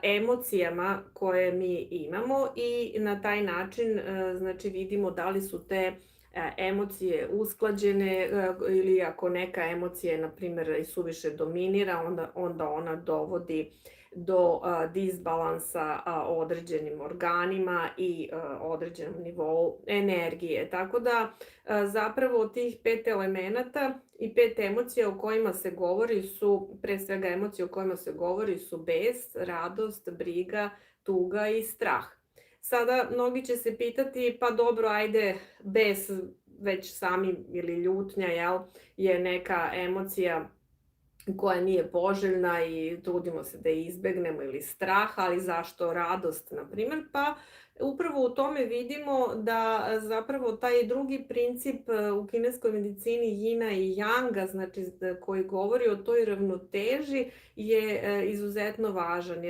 emocijama koje mi imamo i na taj način, znači, vidimo da li su te emocije usklađene, ili ako neka emocija, na primjer, isuviše dominira, onda ona dovodi do disbalansa određenim organima i određenom nivou energije. Tako da, zapravo tih 5 elemenata i 5 emocija o kojima se govori su, pre svega emocije o kojima se govori su bes, radost, briga, tuga i strah. Sada mnogi će se pitati, pa dobro, ajde, bes već sami ili ljutnja, jel, je neka emocija koja nije poželjna i trudimo se da je izbegnemo, ili strah, ali zašto radost, na primjer? Pa upravo u tome vidimo da zapravo taj drugi princip u kineskoj medicini Jina i Janga, znači koji govori o toj ravnoteži, je izuzetno važan.